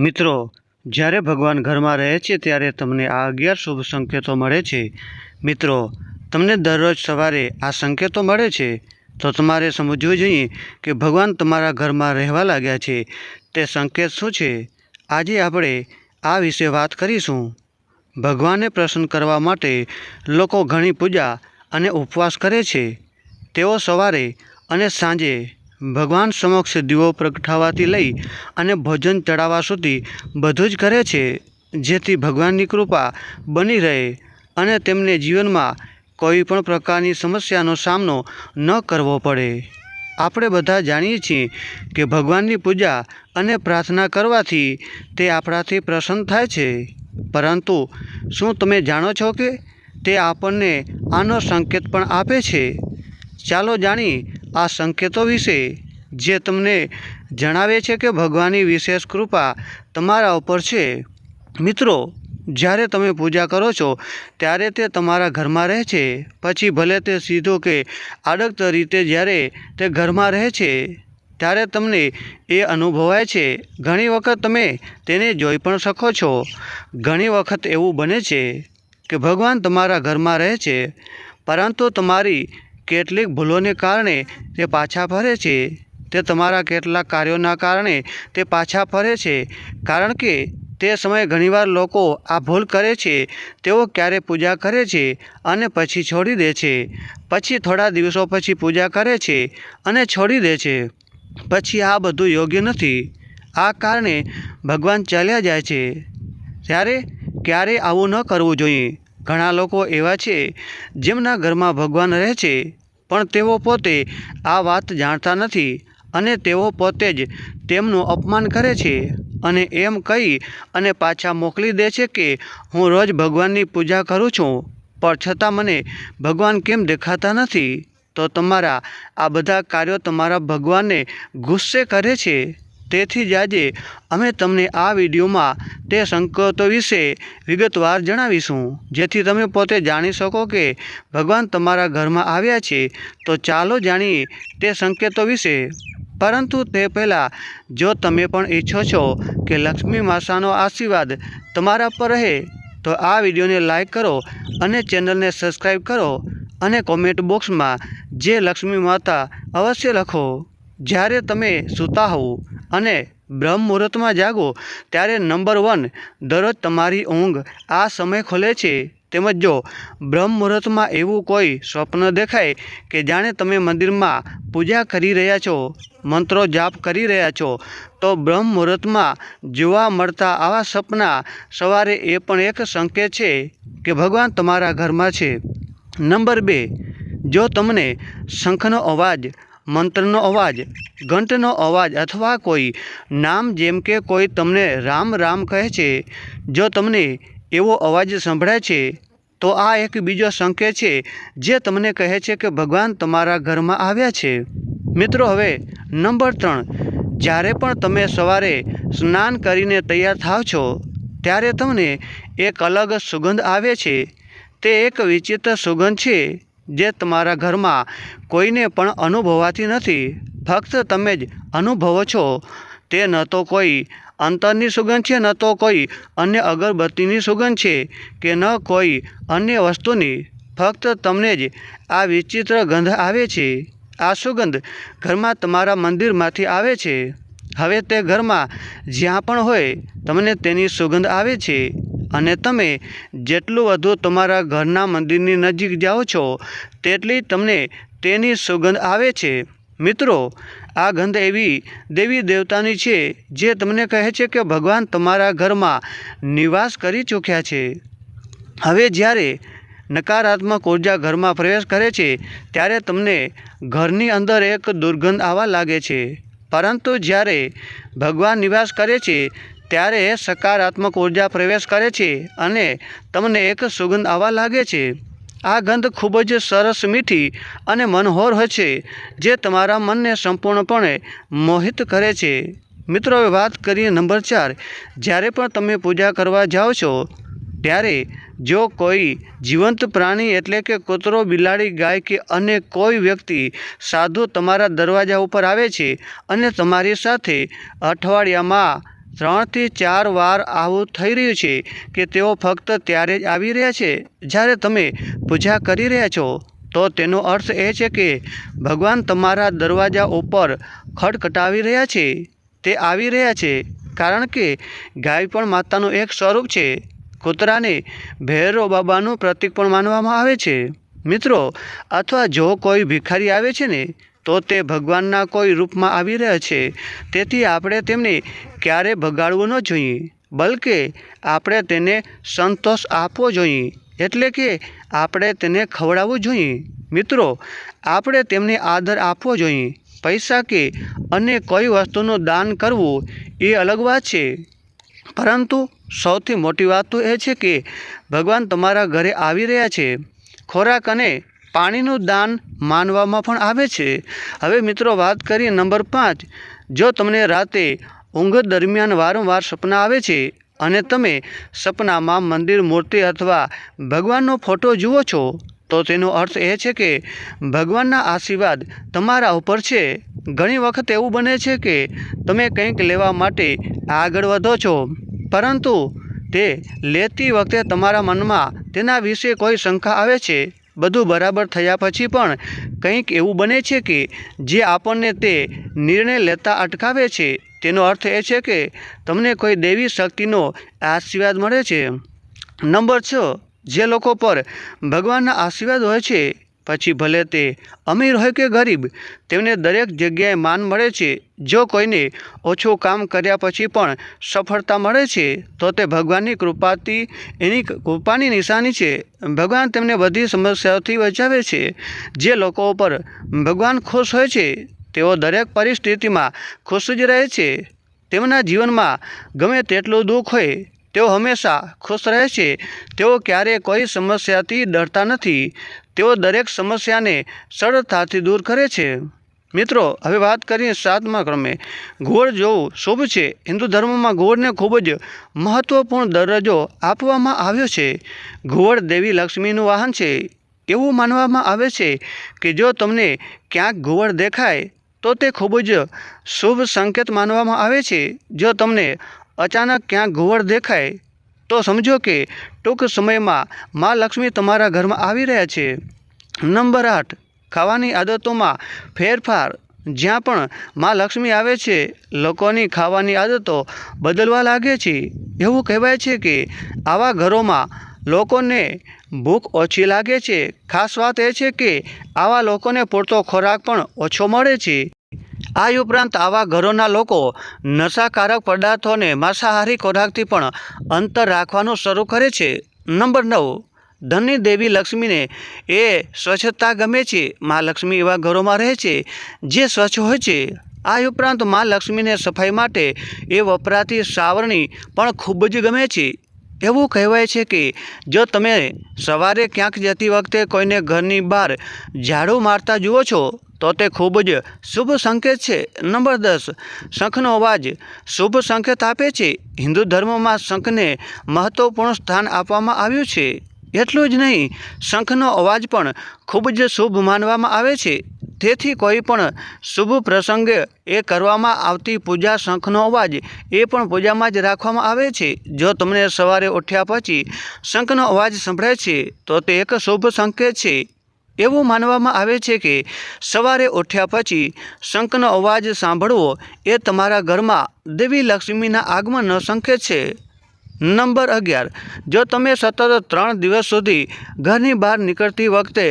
મિત્રો, જ્યારે ભગવાન ઘરમાં રહે છે ત્યારે તમને આ 11 શુભ સંકેતો મળે છે. મિત્રો, તમને દરરોજ સવારે આ સંકેતો મળે છે તો તમારે સમજવું જોઈએ કે ભગવાન તમારા ઘરમાં રહેવા લાગ્યા છે. તે સંકેત શું છે? આજે આપણે આ વિશે વાત કરીશું. ભગવાનને પ્રસન્ન કરવા માટે લોકો ઘણી પૂજા અને ઉપવાસ કરે છે. તેઓ સવારે અને સાંજે ભગવાન સમક્ષ દીવો પ્રગટાવવાથી લઈ અને ભોજન ચડાવવા સુધી બધું જ કરે છે, જેથી ભગવાનની કૃપા બની રહે અને તેમને જીવનમાં કોઈ પણ પ્રકારની સમસ્યાનો સામનો ન કરવો પડે. આપણે બધા જાણીએ છીએ કે ભગવાનની પૂજા અને પ્રાર્થના કરવાથી તે આપણાથી પ્રસન્ન થાય છે. પરંતુ શું તમે જાણો છો કે તે આપણને આનો સંકેત પણ આપે છે? ચાલો જાણીએ આ સંકેતો વિશે, જે તમને જણાવે છે કે ભગવાનની વિશેષ કૃપા તમારા ઉપર છે. મિત્રો, જ્યારે તમે પૂજા કરો છો ત્યારે તે તમારા ઘરમાં રહે છે. પછી ભલે તે સીધો કે આડકત રીતે જ્યારે તે ઘરમાં રહે છે ત્યારે તમને એ અનુભવાય છે. ઘણી વખત તમે તેને જોઈ પણ શકો છો. ઘણી વખત એવું બને છે કે ભગવાન તમારા ઘરમાં રહે છે, પરંતુ તમારી કેટલીક ભૂલોને કારણે તે પાછા ફરે છે. તે તમારા કેટલાક કાર્યોના કારણે તે પાછા ફરે છે, કારણ કે તે સમયે ઘણીવાર લોકો આ ભૂલ કરે છે. તેઓ ક્યારે પૂજા કરે છે અને પછી છોડી દે છે. પછી થોડા દિવસો પછી પૂજા કરે છે અને છોડી દે છે. પછી આ બધું યોગ્ય નથી. આ કારણે ભગવાન ચાલ્યા જાય છે. ત્યારે ક્યારેય આવું ન કરવું જોઈએ. ઘણા લોકો એવા છે જેમના ઘરમાં ભગવાન રહે છે, પણ તેઓ પોતે આ વાત જાણતા નથી અને તેઓ પોતે જ તેમનું અપમાન કરે છે અને એમ કહી અને પાછા મોકલી દે છે કે હું રોજ ભગવાનની પૂજા કરું છું, પણ છતાં મને ભગવાન કેમ દેખાતા નથી? તો તમારા આ બધા કાર્યો તમારા ભગવાનને ગુસ્સે કરે છે. તેથી જ આજે અમે તમને આ વિડીયોમાં તે સંકેતો વિશે વિગતવાર જણાવીશું, જેથી તમે પોતે જાણી શકો કે ભગવાન તમારા ઘરમાં આવ્યા છે. તો ચાલો જાણીએ તે સંકેતો વિશે. પરંતુ તે પહેલાં, જો તમે પણ ઈચ્છો છો કે લક્ષ્મી માતાનો આશીર્વાદ તમારા પર રહે, તો આ વિડીયોને લાઈક કરો અને ચેનલને સબસ્ક્રાઈબ કરો અને કોમેન્ટ બોક્સમાં જય લક્ષ્મી માતા અવશ્ય લખો. જ્યારે તમે સૂતા હોવ અને બ્રહ્મ મુહૂર્તમાં જાગો ત્યારે નંબર 1, દરરોજ તમારી ઊંઘ આ સમય ખુલે છે. તેમજ જો બ્રહ્મ મુહૂર્તમાં એવું કોઈ સ્વપ્ન દેખાય કે જાણે તમે મંદિરમાં પૂજા કરી રહ્યા છો, મંત્રો જાપ કરી રહ્યા છો, તો બ્રહ્મ મુહૂર્તમાં જોવા મળતા આવા સપના સવારે એ પણ એક સંકેત છે કે ભગવાન તમારા ઘરમાં છે. નંબર 2, જો તમને શંખનો અવાજ, મંત્રનો અવાજ, ઘંટનો અવાજ અથવા કોઈ નામ જેમ કે કોઈ તમને રામ રામ કહે છે, જો તમને એવો અવાજ સંભળાય છે, તો આ એક બીજો સંકેત છે જે તમને કહે છે કે ભગવાન તમારા ઘરમાં આવ્યા છે. મિત્રો, હવે નંબર 3, જ્યારે પણ તમે સવારે સ્નાન કરીને તૈયાર થાવ છો ત્યારે તમને એક અલગ સુગંધ આવે છે. તે એક વિચિત્ર સુગંધ છે જે તમારા ઘરમાં કોઈને પણ અનુભવાતી નથી. ફક્ત તમે જ અનુભવો છો. તે ન તો કોઈ અંતરની સુગંધ છે, ન તો કોઈ અન્ય અગરબત્તીની સુગંધ છે કે ન કોઈ અન્ય વસ્તુની. ફક્ત તમને જ આ વિચિત્ર ગંધ આવે છે. આ સુગંધ ઘરમાં તમારા મંદિરમાંથી આવે છે. હવે તે ઘરમાં જ્યાં પણ હોય તમને તેની સુગંધ આવે છે અને તમે જેટલું વધુ તમારા ઘરના મંદિરની નજીક જાઓ છો તેટલી તમને તેની સુગંધ આવે છે. મિત્રો, આ ગંધ એવી દેવી દેવતાની છે જે તમને કહે છે કે ભગવાન તમારા ઘરમાં નિવાસ કરી ચૂક્યા છે. હવે જ્યારે નકારાત્મક ઉર્જા ઘરમાં પ્રવેશ કરે છે ત્યારે તમને ઘરની અંદર એક દુર્ગંધ આવવા લાગે છે. પરંતુ જ્યારે ભગવાન નિવાસ કરે છે ત્યારે સકારાત્મક ઉર્જા પ્રવેશ કરે છે અને તમને એક સુગંધ આવવા લાગે છે. આ ગંધ ખૂબ જ સરસ, મીઠી અને મનોહર હોય છે, જે તમારા મનને સંપૂર્ણપણે મોહિત કરે છે. મિત્રો, હવે વાત કરીએ નંબર 4, જ્યારે પણ તમે પૂજા કરવા જાઓ છો ત્યારે જો કોઈ જીવંત પ્રાણી એટલે કે કૂતરો, બિલાડી, ગાય કે અન્ય કોઈ વ્યક્તિ સાધુ તમારા દરવાજા ઉપર આવે છે અને તમારી સાથે અઠવાડિયામાં 3 થી 4 વાર આવું થઈ રહ્યું છે કે તેઓ ફક્ત ત્યારે જ આવી રહ્યા છે જ્યારે તમે પૂજા કરી રહ્યા છો, તો તેનો અર્થ એ છે કે ભગવાન તમારા દરવાજા ઉપર ખટખટાવી રહ્યા છે. તે આવી રહ્યા છે કારણ કે ગાય પણ માતાનું એક સ્વરૂપ છે. કૂતરાને ભૈરવ બાબાનું પ્રતીક પણ માનવામાં આવે છે મિત્રો. અથવા જો કોઈ ભિખારી આવે છે ને, તો તે ભગવાનના કોઈ રૂપમાં આવી રહ્યા છે. તેથી આપણે તેમને ક્યારે ભગાડવું ન જોઈએ, બલકે આપણે તેને સંતોષ આપવો જોઈએ, એટલે કે આપણે તેને ખવડાવવું જોઈએ. મિત્રો, આપણે તેમને આદર આપવો જોઈએ. પૈસા કે અન્ય કોઈ વસ્તુનું દાન કરવું એ અલગ વાત છે, પરંતુ સૌથી મોટી વાત તો એ છે કે ભગવાન તમારા ઘરે આવી રહ્યા છે. ખોરાક અને પાણીનું દાન માનવામાં પણ આવે છે. હવે મિત્રો, વાત કરીએ નંબર 5. જો તમને રાતે ઊંઘ દરમિયાન વારંવાર સપના આવે છે અને તમે સપનામાં મંદિર, મૂર્તિ અથવા ભગવાનનો ફોટો જુઓ છો, તો તેનો અર્થ એ છે કે ભગવાનના આશીર્વાદ તમારા ઉપર છે. ઘણી વખત એવું બને છે કે તમે કંઈક લેવા માટે આગળ વધો છો, પરંતુ તે લેતી વખતે તમારા મનમાં તેના વિશે કોઈ શંકા આવે છે. બધું બરાબર થયા પછી પણ કંઈક એવું બને છે કે જે આપણને તે નિર્ણય લેતા અટકાવે છે. તેનો અર્થ એ છે કે તમને કોઈ દૈવી શક્તિનો આશીર્વાદ મળે છે. નંબર 6. જે લોકો પર ભગવાનના આશીર્વાદ હોય છે, પછી ભલે તે અમીર હોય કે ગરીબ, તેમને દરેક જગ્યાએ માન મળે છે. જો કોઈને ઓછું કામ કર્યા પછી પણ સફળતા મળે છે, તો તે ભગવાનની કૃપાની નિશાની છે. ભગવાન તેમને બધી સમસ્યાઓથી બચાવે છે. જે લોકો પર ભગવાન ખુશ હોય છે, તેઓ દરેક પરિસ્થિતિમાં ખુશ જ રહે છે. તેમના જીવનમાં ગમે તેટલું દુઃખ હોય, તેઓ હંમેશા ખુશ રહે છે. તેઓ ક્યારેય કોઈ સમસ્યાથી ડરતા નથી. તેઓ દરેક સમસ્યાને સરળતાથી દૂર કરે છે. મિત્રો, હવે વાત કરીએ 7મા ક્રમે. ઘુવડ જોવું શુભ છે. હિન્દુ ધર્મમાં ઘુવડને ખૂબ જ મહત્વપૂર્ણ દરજ્જો આપવામાં આવ્યો છે. ઘુવડ દેવી લક્ષ્મીનું વાહન છે. એવું માનવામાં આવે છે કે જો તમને ક્યાંક ઘુવડ દેખાય, તો તે ખૂબ જ શુભ સંકેત માનવામાં આવે છે. જો તમને અચાનક ક્યાંક ઘુવડ દેખાય, તો સમજો કે ટૂંક સમયમાં મા લક્ષ્મી તમારા ઘરમાં આવી રહ્યા છે. નંબર 8. ખાવાની આદતોમાં ફેરફાર. જ્યાં પણ મા લક્ષ્મી આવે છે, લોકોની ખાવાની આદતો બદલવા લાગે છે. એવું કહેવાય છે કે આવા ઘરોમાં લોકોને ભૂખ ઓછી લાગે છે. ખાસ વાત એ છે કે આવા લોકોને પૂરતો ખોરાક પણ ઓછો મળે છે. આ ઉપરાંત આવા ઘરોના લોકો નશાકારક પદાર્થો અને માંસાહારી ખોરાકથી પણ અંતર રાખવાનું શરૂ કરે છે. નંબર 9. ધનની દેવી લક્ષ્મીને એ સ્વચ્છતા ગમે છે. મા લક્ષ્મી એવા ઘરોમાં રહે છે જે સ્વચ્છ હોય છે. આ ઉપરાંત મા લક્ષ્મીને સફાઈ માટે એ વપરાતી સાવરણી પણ ખૂબ જ ગમે છે. એવું કહેવાય છે કે જો તમે સવારે ક્યાંક જતી વખતે કોઈને ઘરની બહાર ઝાડુ મારતા જુઓ છો, તો તે ખૂબ જ શુભ સંકેત છે. નંબર 10. શંખનો અવાજ શુભ સંકેત આપે છે. હિન્દુ ધર્મમાં શંખને મહત્વપૂર્ણ સ્થાન આપવામાં આવ્યું છે. એટલું જ નહીં, શંખનો અવાજ પણ ખૂબ જ શુભ માનવામાં આવે છે. તેથી કોઈ પણ શુભ પ્રસંગે એ કરવામાં આવતી પૂજા, શંખનો અવાજ એ પણ પૂજામાં જ રાખવામાં આવે છે. જો તમને સવારે ઉઠ્યા પછી શંખનો અવાજ સંભળાય છે, તો તે એક શુભ સંકેત છે. એવું માનવામાં આવે છે કે સવારે ઉઠ્યા પછી શંખનો અવાજ સાંભળવો એ તમારા ઘરમાં દેવી લક્ષ્મીના આગમનનો સંકેત છે. નંબર 11. જો તમે સતત 3 દિવસ સુધી ઘરની બહાર નીકળતી વખતે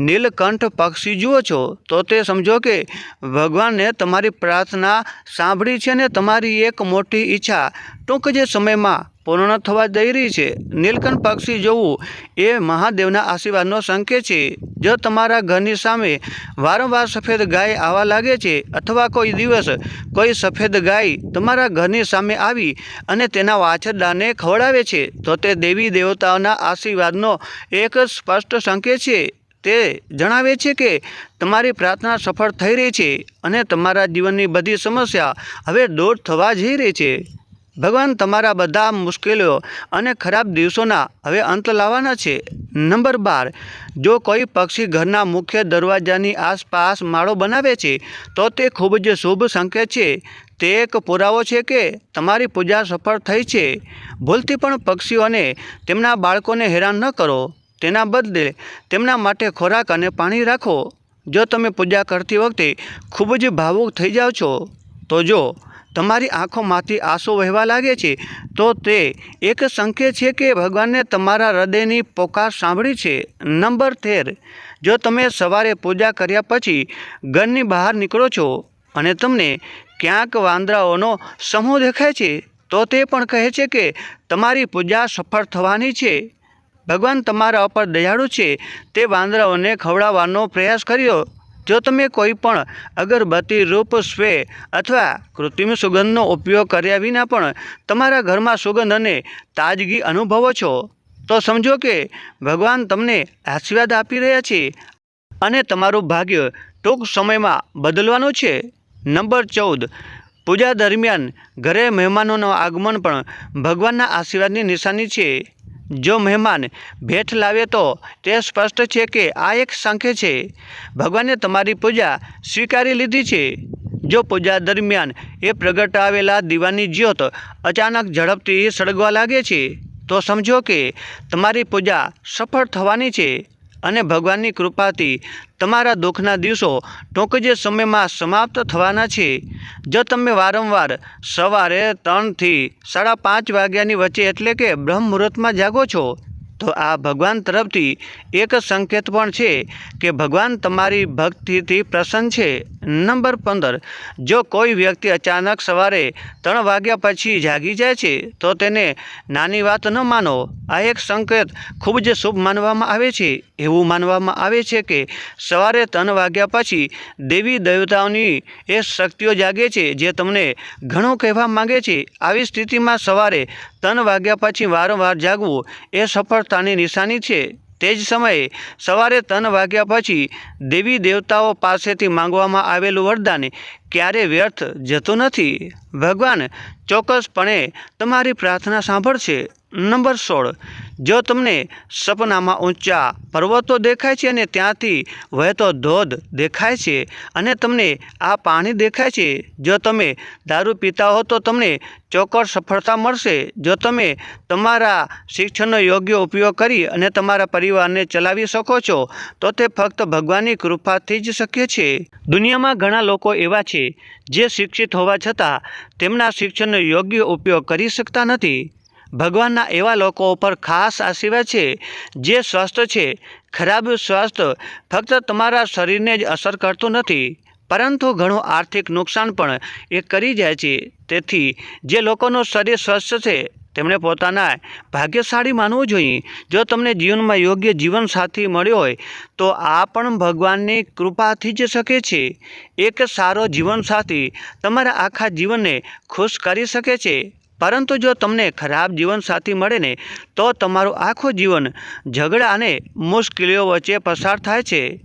નીલકંઠ પક્ષી જુઓ છો, તો તે સમજો કે ભગવાનને તમારી પ્રાર્થના સાંભળી છે અને તમારી એક મોટી ઈચ્છા ટૂંક જ સમયમાં પૂર્ણ થવા જઈ રહી છે. નીલકંઠ પક્ષી જોવું એ મહાદેવના આશીર્વાદનો સંકેત છે. જો તમારા ઘરની સામે વારંવાર સફેદ ગાય આવવા લાગે છે, અથવા કોઈ દિવસ કોઈ સફેદ ગાય તમારા ઘરની સામે આવી અને તેના વાછરડાને ખવડાવે છે, તો તે દેવી દેવતાઓના આશીર્વાદનો એક સ્પષ્ટ સંકેત છે. તે જણાવે છે કે તમારી પ્રાર્થના સફળ થઈ રહી છે અને તમારા જીવનની બધી સમસ્યા હવે દૂર થવા જઈ રહી છે. ભગવાન તમારા બધા મુશ્કેલીઓ અને ખરાબ દિવસોના હવે અંત લાવવાના છે. નંબર 12. જો કોઈ પક્ષી ઘરના મુખ્ય દરવાજાની આસપાસ માળો બનાવે છે, તો તે ખૂબ જ શુભ સંકેત છે. તે એક પુરાવો છે કે તમારી પૂજા સફળ થઈ છે. ભૂલથી પણ પક્ષીઓને તેમના બાળકોને હેરાન ન કરો. તેના બદલે તેમના માટે ખોરાક અને પાણી રાખો. જો તમે પૂજા કરતી વખતે ખૂબ જ ભાવુક થઈ જાઓ છો, તો જો તમારી આંખોમાંથી આંસુ વહેવા લાગે છે, તો તે એક સંકેત છે કે ભગવાનને તમારા હૃદયની પોકાર સાંભળી છે. નંબર 13, જો તમે સવારે પૂજા કર્યા પછી ઘરની બહાર નીકળો છો અને તમને ક્યાંક વાંદરાઓનો સમૂહ દેખાય છે, તો તે પણ કહે છે કે તમારી પૂજા સફળ થવાની છે. ભગવાન તમારા ઉપર દયાળુ છે. તે વાંદરાઓને ખવડાવવાનો પ્રયાસ કર્યો. જો તમે કોઈ પણ અગરબત્તી, રૂપ, સ્પ્રે અથવા કૃત્રિમ સુગંધનો ઉપયોગ કર્યા વિના પણ તમારા ઘરમાં સુગંધ અને તાજગી અનુભવો છો, તો સમજો કે ભગવાન તમને આશીર્વાદ આપી રહ્યા છે અને તમારું ભાગ્ય ટૂંક સમયમાં બદલવાનું છે. નંબર 14, પૂજા દરમિયાન ઘરે મહેમાનોનું આગમન પણ ભગવાનના આશીર્વાદની નિશાની છે. જો મહેમાન ભેટ લાવે તો તે સ્પષ્ટ છે કે આ એક સંકેત છે ભગવાને તમારી પૂજા સ્વીકારી લીધી છે. જો પૂજા દરમિયાન એ પ્રગટાવેલા દીવાની જ્યોત અચાનક ઝડપથી સળગવા લાગે છે, તો સમજો કે તમારી પૂજા સફળ થવાની છે અને ભગવાનની કૃપાથી તમારા દુઃખના દિવસો ટૂંક જ સમયમાં સમાપ્ત થવાના છે. જો તમે વારંવાર સવારે 3 થી 5:30 વાગ્યાની વચ્ચે એટલે કે બ્રહ્મ મુહૂર્તમાં જાગો છો, તો આ ભગવાન તરફથી એક સંકેત પણ છે કે ભગવાન તમારી ભક્તિથી પ્રસન્ન છે. નંબર 15, જો કોઈ વ્યક્તિ અચાનક સવારે 3 વાગ્યા પછી જાગી જાય છે, તો તેને નાની વાત ન માનો. આ એક સંકેત ખૂબ જ શુભ માનવામાં આવે છે. એવું માનવામાં આવે છે કે સવારે 3 વાગ્યા પછી દેવી દેવતાઓની એ શક્તિઓ જાગે છે જે તમને ઘણું કહેવા માંગે છે. આવી સ્થિતિમાં સવારે 3 વાગ્યા પછી વારંવાર જાગવું એ સફળતાની નિશાની છે. તે જ સમયે સવારે 3 વાગ્યા પછી દેવી દેવતાઓ પાસેથી માંગવામાં આવેલું વરદાન ક્યારેય વ્યર્થ જતું નથી. ભગવાન ચોક્કસપણે તમારી પ્રાર્થના સાંભળશે. નંબર 16, જો તમને સપનામાં ઊંચા પર્વતો દેખાય છે અને ત્યાંથી વહેતો ધોધ દેખાય છે અને તમને આ પાણી દેખાય છે, જો તમે દારૂ પીતા હો તો તમને ચોક્કસ સફળતા મળશે. જો તમે તમારા શિક્ષણનો યોગ્ય ઉપયોગ કરી અને તમારા પરિવારને ચલાવી શકો છો, તો તે ફક્ત ભગવાનની કૃપાથી જ શક્ય છે. દુનિયામાં ઘણા લોકો એવા છે જે શિક્ષિત હોવા છતાં તેમના શિક્ષણનો યોગ્ય ઉપયોગ કરી શકતા નથી. ભગવાનના એવા લોકો ઉપર ખાસ આશીર્વાદ છે જે સ્વસ્થ છે. ખરાબ સ્વાસ્થ્ય ફક્ત તમારા શરીરને જ અસર કરતું નથી, પરંતુ ઘણું આર્થિક નુકસાન પણ એ કરી જાય છે. તેથી જે લોકોનું શરીર સ્વસ્થ છે તેમણે પોતાના ભાગ્યશાળી માનવું જોઈએ. જો તમને જીવનમાં યોગ્ય જીવનસાથી મળ્યો હોય, તો આ પણ ભગવાનની કૃપાથી જ શકે છે. એક સારો જીવનસાથી તમારા આખા જીવનને ખુશ કરી શકે છે, પરંતુ જો તમને ખરાબ જીવનસાથી મળે ને, તો તમારું આખું જીવન ઝઘડા અને મુશ્કેલીઓ વચ્ચે પસાર થાય છે.